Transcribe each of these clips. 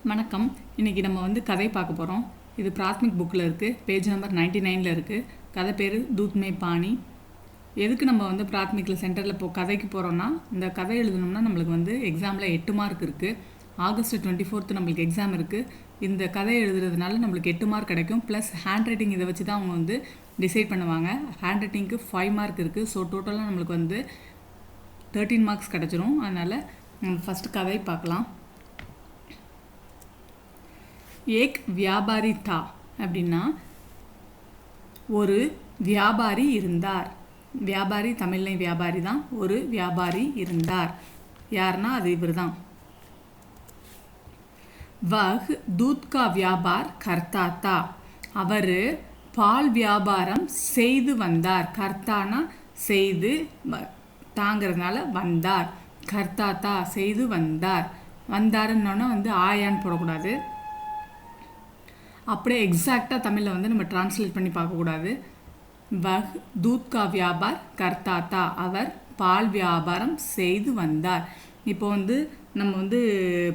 வணக்கம். இன்றைக்கி நம்ம வந்து கதை பார்க்க போகிறோம். இது பிராத்மிக் புக்கில் இருக்குது, பேஜ் நம்பர் 99 இருக்குது. கதை பேர் தூத் மே பானி. எதுக்கு நம்ம வந்து பிராத்மிக்கில் சென்டரில் கதைக்கு போகிறோன்னா, இந்த கதை எழுதணும்னா நம்மளுக்கு வந்து எக்ஸாமில் 8 மார்க் இருக்குது. ஆகஸ்ட் 24 நம்மளுக்கு எக்ஸாம் இருக்குது. இந்த கதை எழுதுறதுனால நம்மளுக்கு 8 மார்க் கிடைக்கும். ப்ளஸ் ஹேண்ட் ரைட்டிங் இதை வச்சு தான் அவங்க வந்து டிசைட் பண்ணுவாங்க. ஹேண்ட் ரைட்டிங்க்கு 5 மார்க் இருக்குது. ஸோ டோட்டலாக நம்மளுக்கு வந்து 13 மார்க்ஸ் கிடச்சிரும். அதனால் நம்ம ஃபஸ்ட்டு கதை பார்க்கலாம். ஏக் வியாபாரி தா அப்படின்னா ஒரு வியாபாரி இருந்தார். வியாபாரி தமிழ்லையும் வியாபாரி தான். ஒரு வியாபாரி இருந்தார். யாருன்னா அது இவர் தான். வஹ் தூத் கா வியாபார் கர்த்தா தா. அவர் பால் வியாபாரம் செய்து வந்தார். கர்த்தானா செய்து, தாங்கிறதுனால வந்தார். கர்த்தா தா செய்து வந்தார். வந்தாருன்னொன்னே வந்து ஆயான்னு போடக்கூடாது. அப்படியே எக்ஸாக்டாக தமிழில் வந்து நம்ம டிரான்ஸ்லேட் பண்ணி பார்க்கக்கூடாது. வஹ் தூத் கா வியாபார் கர்த்தா தா. அவர் பால் வியாபாரம் செய்து வந்தார். இப்போ வந்து நம்ம வந்து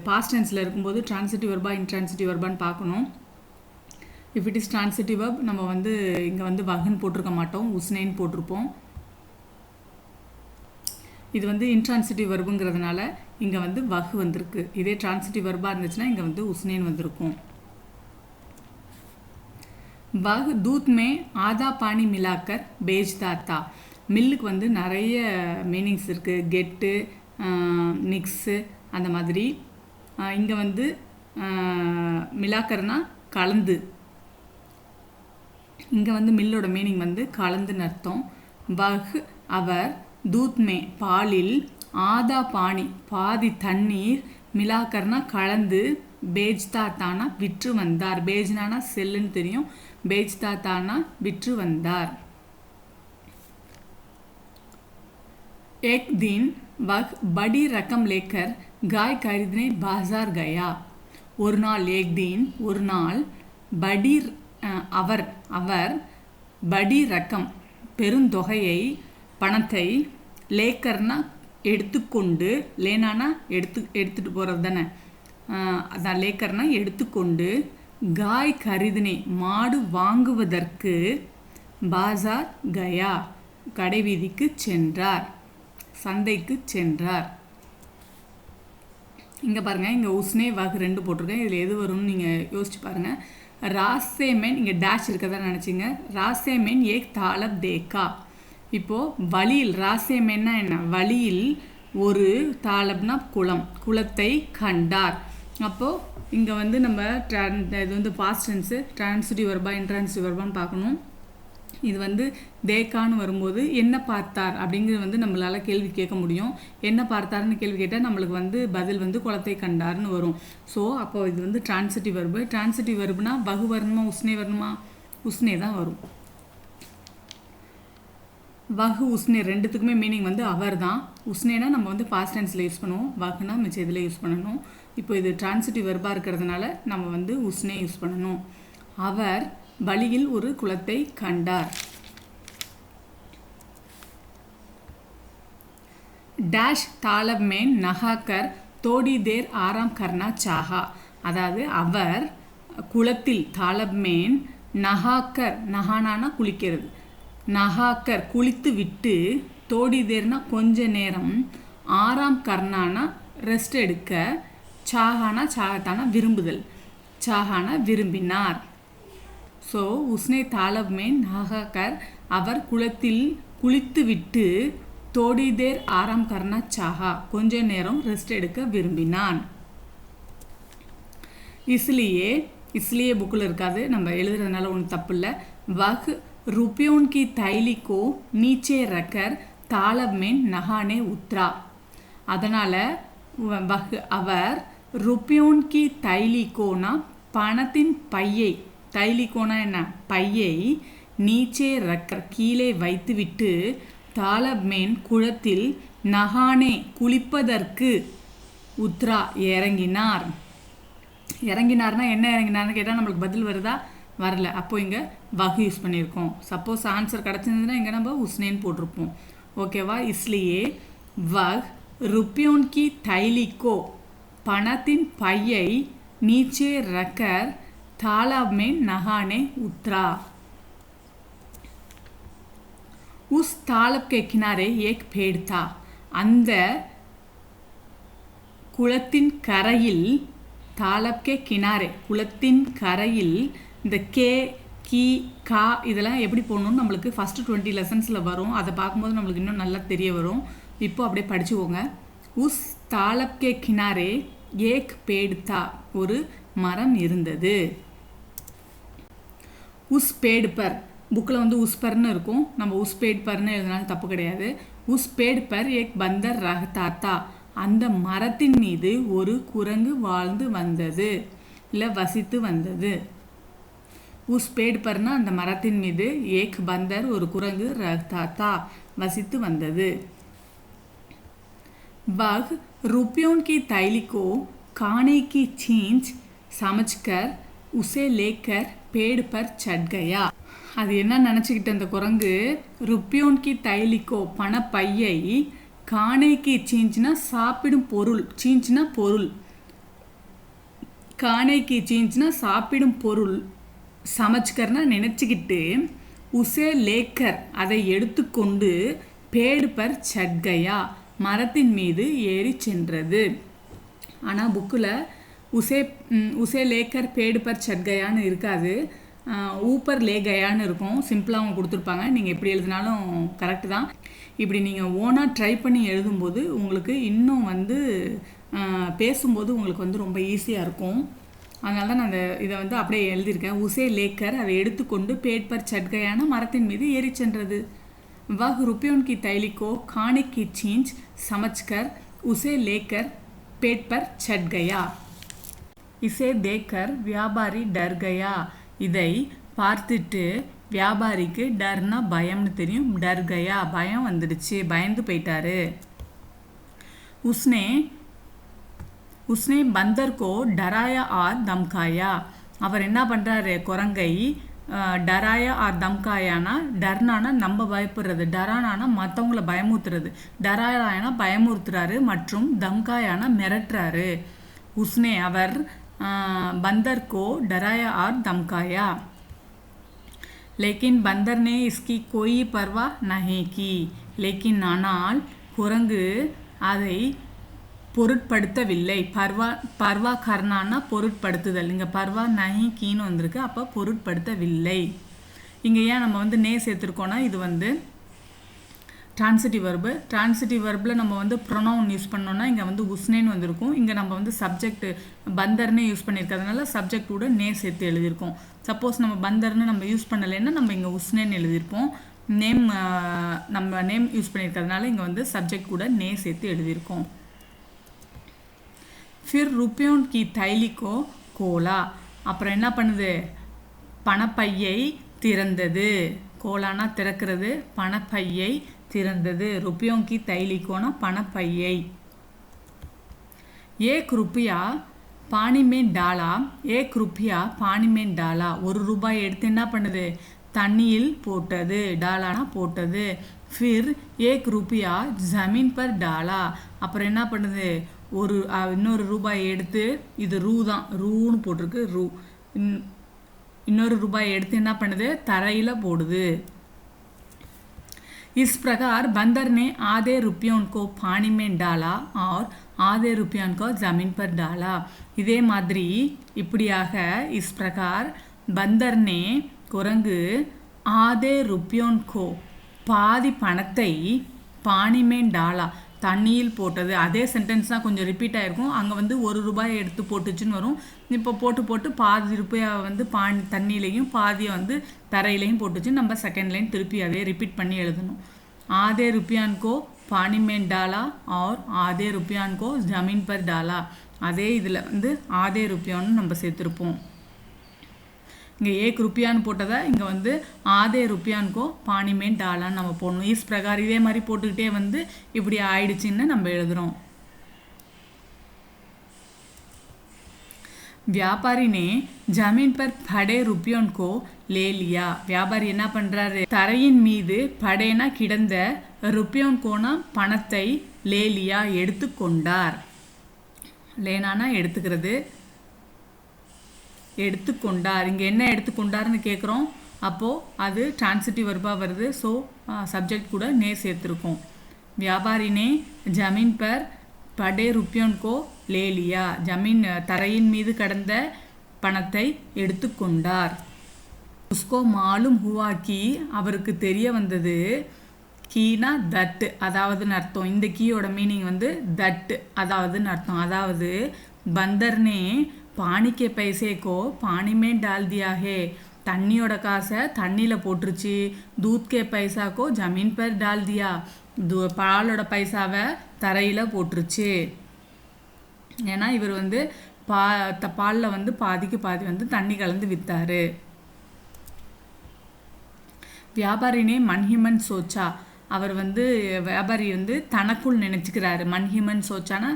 பாஸ்ட் டென்ஸில் இருக்கும்போது டிரான்சிட்டிவ் வெர்பா இன்ட்ரான்சிட்டிவ் வெர்பான்னு பார்க்கணும். If it is transitive verb நம்ம வந்து இங்கே வந்து வஹ்ன்னு போட்டிருக்க மாட்டோம், உஸ்னேன்னு போட்டிருப்போம். இது வந்து இன்ட்ரான்சிட்டிவ் வெர்புங்கிறதுனால இங்கே வந்து வஹ் வந்திருக்கு. இதே டிரான்சிட்டிவ் வெர்பாக இருந்துச்சுன்னா இங்கே வந்து உஸ்னேன்னு வந்திருக்கும். வஹ் दूध में आधा पानी मिलाकर बेचता था. மில்லுக்கு வந்து நிறைய மீனிங்ஸ் இருக்குது. கெட்டு, மிக்ஸு, அந்த மாதிரி. இங்கே வந்து மிலாக்கர்னா கலந்து. இங்கே வந்து மில்லோட மீனிங் வந்து கலந்துன்னு அர்த்தம். வஹ் அவர் தூத்மே பாலில், ஆதா பானி பாதி தண்ணீர், மிலாக்கர்னா கலந்து, பேஜ்தா தானா விற்று வந்தார். பேஜ்னானா செல்லுன்னு தெரியும். பேஜ்தா தானா விற்று வந்தார். एक दिन वह बड़ी रकम लेकर गाय खरीदने बाजार गया. ஒரு நாள், एक दिन ஒரு நாள், படி அவர் படி ரக்கம் பெருந்தொகையை, பணத்தை, லேக்கர்னா எடுத்துக்கொண்டு, லேனானா எடுத்துட்டு போகிறது தானே, அதான் லேக்கர்னா எடுத்துக்கொண்டு, காய் கரிதனே மாடு வாங்குவதற்கு, பாசார் கயா கடைவீதிக்கு சென்றார், சந்தைக்கு சென்றார். இங்கே பாருங்கள், இங்கே உஸ்னே வஹ் 2 போட்டிருக்கேன். இதில் எது வரும்னு நீங்கள் யோசிச்சு பாருங்கள். ராசேமேன் இங்கே டேஷ் இருக்கதா நினச்சிங்க. ராசேமேன் ஏக் தாலப் தேக்கா. இப்போது வழியில், ராசேமேன்னா என்ன, வழியில் ஒரு, தாலப்னா குளம், குளத்தை கண்டார். அப்போது இங்கே வந்து நம்ம இது வந்து பாஸ்ட் டென்ஸு, டிரான்சிட்டிவ் வெர்பா இன்ட்ரான்சிட்டிவ் வெர்பான்னு பார்க்கணும். இது வந்து தேக்கான்னு வரும்போது என்ன பார்த்தார் அப்படிங்கிறது வந்து நம்மளால் கேள்வி கேட்க முடியும். என்ன பார்த்தார்னு கேள்வி கேட்டால் நம்மளுக்கு வந்து பதில் வந்து குளத்தை கண்டார்னு வரும். ஸோ அப்போ இது வந்து டிரான்சிட்டிவ் வெர்பு. டிரான்சிட்டிவ் வெர்புனா வஹு வரணுமா உஸ்னே வரணுமா? உஸ்னே தான் வரும். வஹு உஸ்னே ரெண்டுத்துக்குமே மீனிங் வந்து அவர் தான். உஸ்னேனா நம்ம வந்து பாஸ்ட் டென்ஸில் யூஸ் பண்ணுவோம், வஹுனா மிச்சம் இதில் யூஸ் பண்ணணும். இப்போ இது டிரான்சிட்டிவ் வெர்பாக இருக்கிறதுனால நம்ம வந்து உஸ்னே யூஸ் பண்ணணும். அவர் வழியில் ஒரு குளத்தை கண்டார். டேஷ் தாலப் மேன் நகாக்கர் தோடி தேர் ஆராம் கர்னா சாஹா. அதாவது அவர் குளத்தில், தாலப் மேன் நகாக்கர், நகானானா குளிக்கிறது, நகாக்கர் குளித்து விட்டு, தோடி தேர்னா கொஞ்ச நேரம், ஆராம் கர்னானா ரெஸ்ட் எடுக்க, சாஹானா சாகத்தானா விரும்புதல், சாஹானா விரும்பினார். ஸோ உஸ்னே தாலப் மேன் நகாக்கர் அவர் குளத்தில் குளித்து விட்டு, தோடி தேர் ஆராம் கர்னா சாஹா கொஞ்ச நேரம் ரெஸ்ட் எடுக்க விரும்பினான். இஸ்லியே புக்கில் இருக்காது, நம்ம எழுதுறதுனால ஒன்றும் தப்பு இல்லை. வஹ் रुपयों की थैली को नीचे रखकर तालाब में नहाने उतरा. அதனால் அவர் ருப்பியோன் கி தைலிகோனா பணத்தின் பையை, தைலிகோனா என்ன பையை, நீச்சே ரக்கர் கீழே வைத்துவிட்டு, தாலப் மேன் குளத்தில், நகானே குளிப்பதற்கு, உத்ரா இறங்கினார். இறங்கினார்னா என்ன இறங்கினார்னு கேட்டால் நம்மளுக்கு பதில் வருதா? வரல. அப்போ இங்கே வஹ் யூஸ் பண்ணியிருக்கோம். சப்போஸ் ஆன்சர் கிடச்சிருந்ததுன்னா இங்கே நம்ம உஸ்னேன்னு போட்டிருப்போம். ஓகேவா? இஸ்லியே வஹ் ருப்பியோன் கி தைலிகோ பணத்தின் பையை नीचे रखकर तालाब में नहाने उतरा। उस तालाब के किनारे एक पेड़ था। அந்த குளத்தின் கரையில் தாலப் கே கினாரே குளத்தின் கரையில் இந்த கே கி கா இதெல்லாம் எப்படி போடணும்னு நம்மளுக்கு ஃபஸ்ட்டு 20 லெசன்ஸில் வரும். அதை பார்க்கும்போது நம்மளுக்கு இன்னும் நல்லா தெரிய வரும். இப்போ அப்படியே படிச்சுக்கோங்க. உஸ் தாலப் கே கினாரே ஏக் பேட் தா ஒரு மரம் இருந்தது. உஸ் பேடு பர் புக்கில் வந்து உஸ் பர்னு இருக்கும். நம்ம உஸ் பேடு பர்னு எழுதினாலும் தப்பு கிடையாது. உஸ் பேடு பர் ஏக் பந்தர் ரஹ்தா தா அந்த மரத்தின் மீது ஒரு குரங்கு வாழ்ந்து வந்தது இல்லை வசித்து வந்தது. உஸ் பேடு பர்னா அந்த மரத்தின் மீது ஏக் பந்தர் ஒரு குரங்கு ரஹ்தா தா வசித்து வந்தது. बाघ रुपयों की थैली को खाने की चीज समझकर उसे लेकर पेड़ पर चढ़ गया. அது என்ன நினச்சிக்கிட்ட அந்த குரங்கு ருப்பியோன் கி தைலிக்கோ பணப்பையை காணைக்கு சீஞ்சுனா சாப்பிடும் பொருள் சீஞ்சுனா பொருள் காணைக்கு சீஞ்சுனா சாப்பிடும் பொருள் சமைச்சுக்கர்னா நினச்சிக்கிட்டு உசே லேக்கர் அதை எடுத்துக்கொண்டு பேடு பர் சட்கையா மரத்தின் மீது ஏறி சென்றது. ஆனால் புக்கில் உசே லேக்கர் பேடு பர் சட்கையான்னு இருக்காது. ஊப்பர் லே கயான்னு இருக்கும். சிம்பிளாக அவங்க கொடுத்துருப்பாங்க. நீங்கள் எப்படி எழுதினாலும் கரெக்டு தான். இப்படி நீங்கள் ஓனாக ட்ரை பண்ணி எழுதும்போது உங்களுக்கு இன்னும் வந்து பேசும்போது உங்களுக்கு வந்து ரொம்ப ஈஸியாக இருக்கும். அதனால தான் நான் இதை வந்து அப்படியே எழுதியிருக்கேன். உசே லேக்கர் அதை எடுத்துக்கொண்டு பேட் பர் சட்கையான மரத்தின் மீது ஏறி சென்றது. वह रुपयों की थैली को खाने की चीज समझकर उसे लेकर पेट पर चढ़ गया. इसे देखकर व्यापारी डर गया. இதை பார்த்துட்டு வியாபாரிக்கு டர்னா பயம்னு தெரியும். டர் கயா பயம் வந்துடுச்சு, பயந்து போயிட்டாரு. உஸ்னே பந்தர் கோ டராயா ஆர் தம்காயா. அவர் என்ன பண்ணுறாரு குரங்கை டராயா ஆர் தம்காயானா டர்னானா நம்ம பயப்படுறது, டரானானா மற்றவங்கள பயமுறுத்துறது, டராயானா பயமுறுத்துறாரு மற்றும் தம்காயானா மிரட்டுறாரு. உஸ்னே அவர் बंदर को डराया और धमकाया लेकिन बंदर ने इसकी कोई परवाह नहीं की. लेकिन ஆனால் குரங்கு அதை பொருட்படுத்தவில்லை. பர்வா கர்னானா பொருட்படுத்துதல். இங்கே பர்வா நஹி கீன்னு வந்திருக்கு. அப்போ பொருட்படுத்தவில்லை. இங்கே ஏன் நம்ம வந்து நே சேர்த்துருக்கோன்னா இது வந்து ட்ரான்சிட்டிவ் வெர்பு. ட்ரான்சிட்டிவ் வெர்பில் நம்ம வந்து ப்ரொனவுன் யூஸ் பண்ணோன்னா இங்கே வந்து உஸ்னேன்னு வந்திருக்கும். இங்கே நம்ம வந்து சப்ஜெக்ட் பந்தர்னே யூஸ் பண்ணியிருக்கிறதுனால சப்ஜெக்ட் கூட நே சேர்த்து எழுதியிருக்கோம். சப்போஸ் நம்ம பந்தர்னு நம்ம யூஸ் பண்ணலைன்னா நம்ம இங்கே உஸ்னேன்னு எழுதியிருப்போம். நேம் நம்ம நேம் யூஸ் பண்ணியிருக்கிறதுனால இங்கே வந்து சப்ஜெக்ட் கூட நே சேர்த்து எழுதியிருக்கோம். ஃபிர் ருப்பியோன் கி தைலிக்கோ கோலா. அப்புறம் என்ன பண்ணுது பணப்பையை திறந்தது. கோலானா திறக்கிறது, பணப்பையை திறந்தது. रुपयों की थैली को ना பணப்பையை. एक रुपया पानी में डाला. एक रुपया पानी में डाला. ஒரு ரூபாய் எடுத்து என்ன பண்ணுது தண்ணியில் போட்டது. டாலானா போட்டது. फिर एक रुपया जमीन पर डाला. அப்புறம் என்ன பண்ணுது இன்னொரு ரூபாய் எடுத்து இது ரூ தான் ரூன்னு போட்டிருக்கு ரூ. இன்னொரு ரூபாய் எடுத்து என்ன பண்ணுது தரையில் போடுது. इस प्रकार बंदर ने आधे रुपयों को पानी में डाला और आधे रुपयों को जमीन पर डाला. இதே மாதிரி இப்படியாக इस प्रकार बंदर ने குரங்கு आधे रुपयों को பாதி பணத்தை पानी में डाला தண்ணியில் போட்டது. அதே சென்டென்ஸ் தான் கொஞ்சம் ரிப்பீட் ஆகிருக்கும். அங்கே வந்து ஒரு ரூபாய் எடுத்து போட்டுச்சுன்னு வரும். இப்போ போட்டு பாதி ரூபாயை வந்து தண்ணியிலையும் பாதியை வந்து தரையிலையும் போட்டுச்சு. நம்ம செகண்ட் லைன் திருப்பி அதே ரிப்பீட் பண்ணி எழுதணும். ஆதே रुपयान को पानी में डाला और आधे रुपयान को जमीन पर डाला. அதே இதில் வந்து ஆதே रुपयाன்னு நம்ம சேர்த்துருப்போம். இங்கே एक रुपयाன்னு போட்டதை இங்கே வந்து ஆதே रुपयान को पानी में डालाன்னு நம்ம போடணும். इस प्रकार இதே மாதிரி போட்டுக்கிட்டே வந்து இப்படி ஆயிடுச்சுன்னு நம்ம எழுதுகிறோம். व्यापारी ने जमीन पर पड़े रुपयों को ले लिया. வியாபாரி என்ன பண்ணுறாரு தரையின் மீது படேனா கிடந்த ருப்பியோன் கோனா பணத்தை லேலியா எடுத்துக்கொண்டார். லேனானா எடுத்துக்கிறது. எடுத்துக்கொண்டார். இங்கே என்ன எடுத்துக்கொண்டார்னு கேட்குறோம். அப்போது அது ट्रांसिटिव वर्बा வருது. ஸோ सब्जेक्ट கூட ने சேர்த்துருக்கோம். व्यापारी ने जमीन पर पड़े रुपयों को ले लिया. जमीन தரையின் மீது கடந்த பணத்தை எடுத்துக்கொண்டார். उसको मालूम हुआ कि அவருக்கு தெரிய வந்தது. கீனா தட் அதாவதுன்னு அர்த்தம். இந்த கீயோட மீனிங் வந்து தட் அதாவதுன்னு அர்த்தம். அதாவது பந்தர்னே பானிக்கே பைசேக்கோ பானிமே டால் தியா ஹே. தண்ணியோட காசை தண்ணியில் போட்டுருச்சு. தூத்கே பைசாக்கோ ஜமீன் பர் டால் தியா. பாலோட பைசாவை தரையில் போட்டுருச்சு. ஏன்னா இவர் வந்து பாலில் வந்து பாதிக்கு பாதி வந்து தண்ணி கலந்து விற்றாரு. வியாபாரினே மன்ஹிமன் சோச்சா. அவர் வந்து வியாபாரி வந்து தனக்குள் நினச்சிக்கிறாரு. மன்ஹிமன் சோச்சானா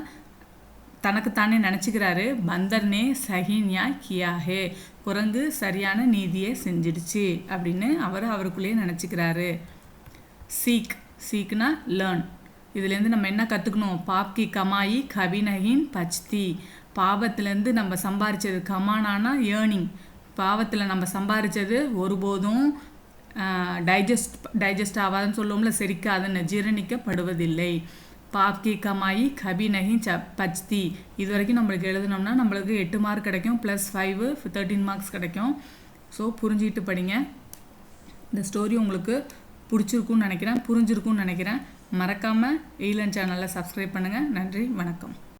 தனக்குத்தானே நினச்சிக்கிறாரு. பந்தர்னே சஹின்யா கியாஹே. குரங்கு சரியான நீதியை செஞ்சிடுச்சு அப்படின்னு அவருக்குள்ளேயே நினச்சிக்கிறாரு. சீக்னா லேர்ன். இதுலேருந்து நம்ம என்ன கற்றுக்கணும்? பாப்கி கமாயி கபினகின் பச்தி. பாவத்திலேருந்து நம்ம சம்பாரித்தது, கமானானா ஏர்னிங். பாவத்தில் நம்ம சம்பாரித்தது ஒருபோதும் டைஜஸ்ட் ஆகாதுன்னு சொல்லுவோம்ல, செரிக்காதுன்னு, ஜீரணிக்கப்படுவதில்லை. பாப்கி கமாயி கபி நகி பச்தி. இது வரைக்கும் நம்மளுக்கு எழுதுனோம்னா நம்மளுக்கு 8 மார்க் கிடைக்கும், +5 13 மார்க்ஸ் கிடைக்கும். ஸோ புரிஞ்சுக்கிட்டு படிங்க. இந்த ஸ்டோரி உங்களுக்கு பிடிச்சிருக்குன்னு நினைக்கிறேன், புரிஞ்சிருக்குன்னு நினைக்கிறேன். மறக்காமல் ஈலன் சேனலை சப்ஸ்கிரைப் பண்ணுங்கள். நன்றி, வணக்கம்.